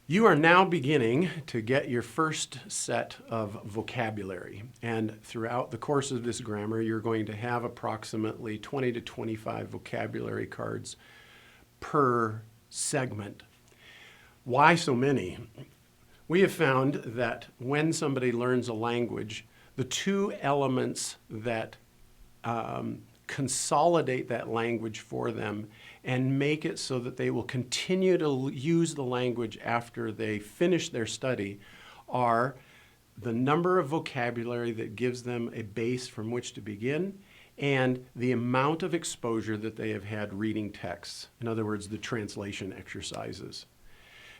You are now beginning to get your first set of vocabulary. And throughout the course of this grammar, you're going to have approximately 20 to 25 vocabulary cards per segment. Why so many? We have found that when somebody learns a language, the two elements that consolidate that language for them and make it so that they will continue to use the language after they finish their study are the number of vocabulary that gives them a base from which to begin and the amount of exposure that they have had reading texts. In other words, the translation exercises.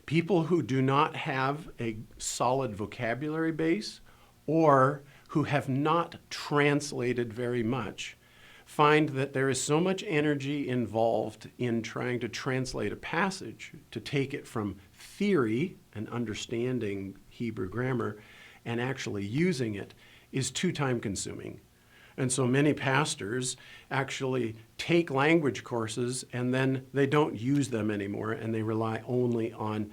People who do not have a solid vocabulary base or who have not translated very much find that there is so much energy involved in trying to translate a passage, to take it from theory and understanding Hebrew grammar and actually using it, is too time consuming. And so many pastors actually take language courses and then they don't use them anymore and they rely only on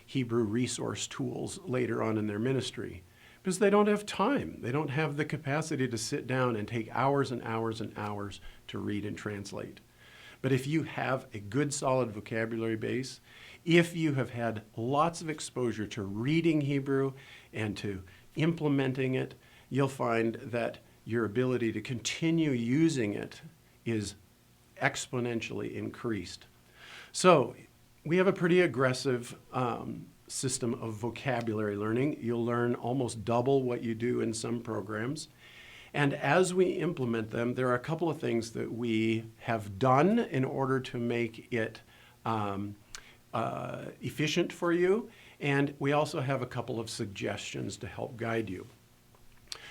Hebrew resource tools later on in their ministry. Because they don't have time. They don't have the capacity to sit down and take hours and hours and hours to read and translate. But if you have a good solid vocabulary base, if you have had lots of exposure to reading Hebrew and to implementing it, you'll find that your ability to continue using it is exponentially increased. So we have a pretty aggressive system of vocabulary learning. You'll learn almost double what you do in some programs. And as we implement them, there are a couple of things that we have done in order to make it efficient for you. And we also have a couple of suggestions to help guide you.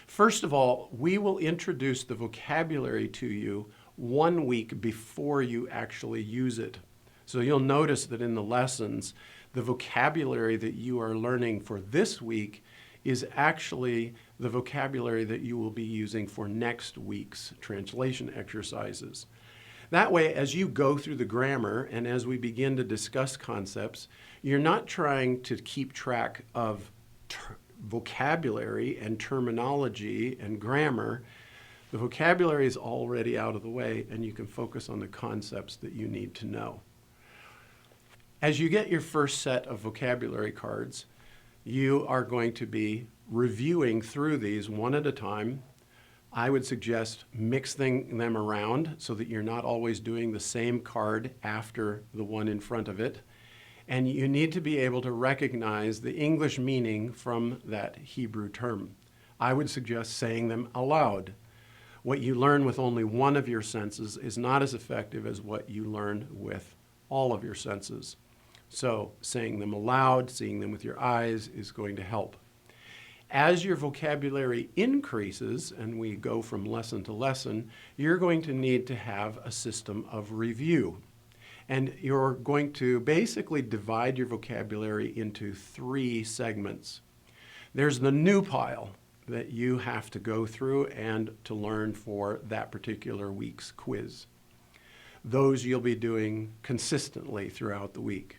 First of all, we will introduce the vocabulary to you 1 week before you actually use it. So you'll notice that in the lessons, the vocabulary that you are learning for this week is actually the vocabulary that you will be using for next week's translation exercises. That way, as you go through the grammar and as we begin to discuss concepts, you're not trying to keep track of vocabulary and terminology and grammar. The vocabulary is already out of the way and you can focus on the concepts that you need to know. As you get your first set of vocabulary cards, you are going to be reviewing through these one at a time. I would suggest mixing them around so that you're not always doing the same card after the one in front of it. And you need to be able to recognize the English meaning from that Hebrew term. I would suggest saying them aloud. What you learn with only one of your senses is not as effective as what you learn with all of your senses. So saying them aloud, seeing them with your eyes is going to help. As your vocabulary increases and we go from lesson to lesson, you're going to need to have a system of review. And you're going to basically divide your vocabulary into 3 segments. There's the new pile that you have to go through and to learn for that particular week's quiz. Those you'll be doing consistently throughout the week.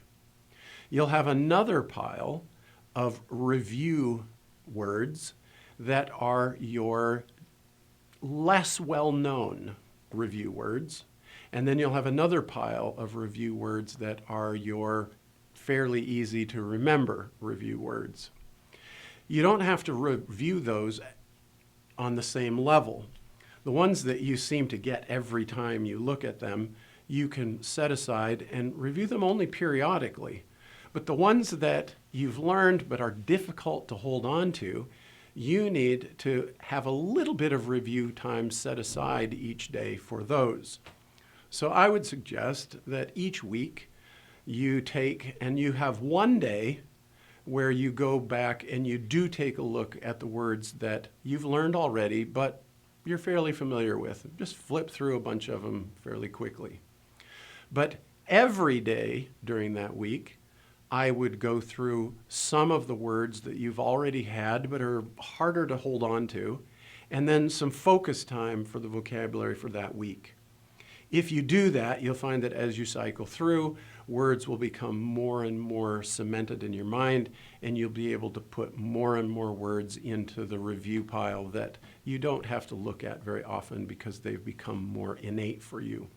You'll have another pile of review words that are your less well-known review words. And then you'll have another pile of review words that are your fairly easy to remember review words. You don't have to review those on the same level. The ones that you seem to get every time you look at them, you can set aside and review them only periodically. But the ones that you've learned but are difficult to hold on to, you need to have a little bit of review time set aside each day for those. So I would suggest that each week you take and you have one day where you go back and you do take a look at the words that you've learned already but you're fairly familiar with. Just flip through a bunch of them fairly quickly. But every day during that week, I would go through some of the words that you've already had but are harder to hold on to, and then some focus time for the vocabulary for that week. If you do that, you'll find that as you cycle through, words will become more and more cemented in your mind, and you'll be able to put more and more words into the review pile that you don't have to look at very often because they've become more innate for you.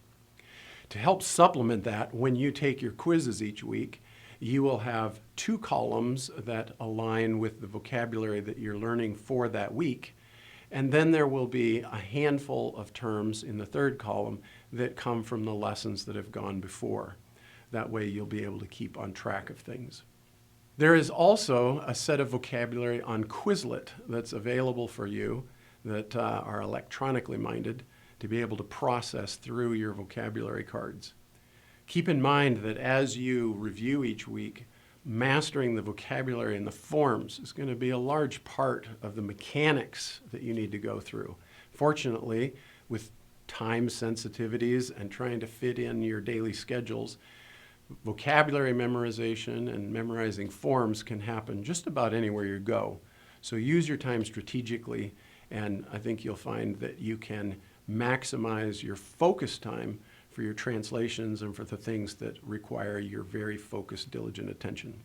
To help supplement that, when you take your quizzes each week, you will have 2 columns that align with the vocabulary that you're learning for that week. And then there will be a handful of terms in the 3rd column that come from the lessons that have gone before. That way you'll be able to keep on track of things. There is also a set of vocabulary on Quizlet that's available for you that are electronically minded to be able to process through your vocabulary cards. Keep in mind that as you review each week, mastering the vocabulary and the forms is going to be a large part of the mechanics that you need to go through. Fortunately, with time sensitivities and trying to fit in your daily schedules, vocabulary memorization and memorizing forms can happen just about anywhere you go. So use your time strategically, and I think you'll find that you can maximize your focus time for your translations and for the things that require your very focused, diligent attention.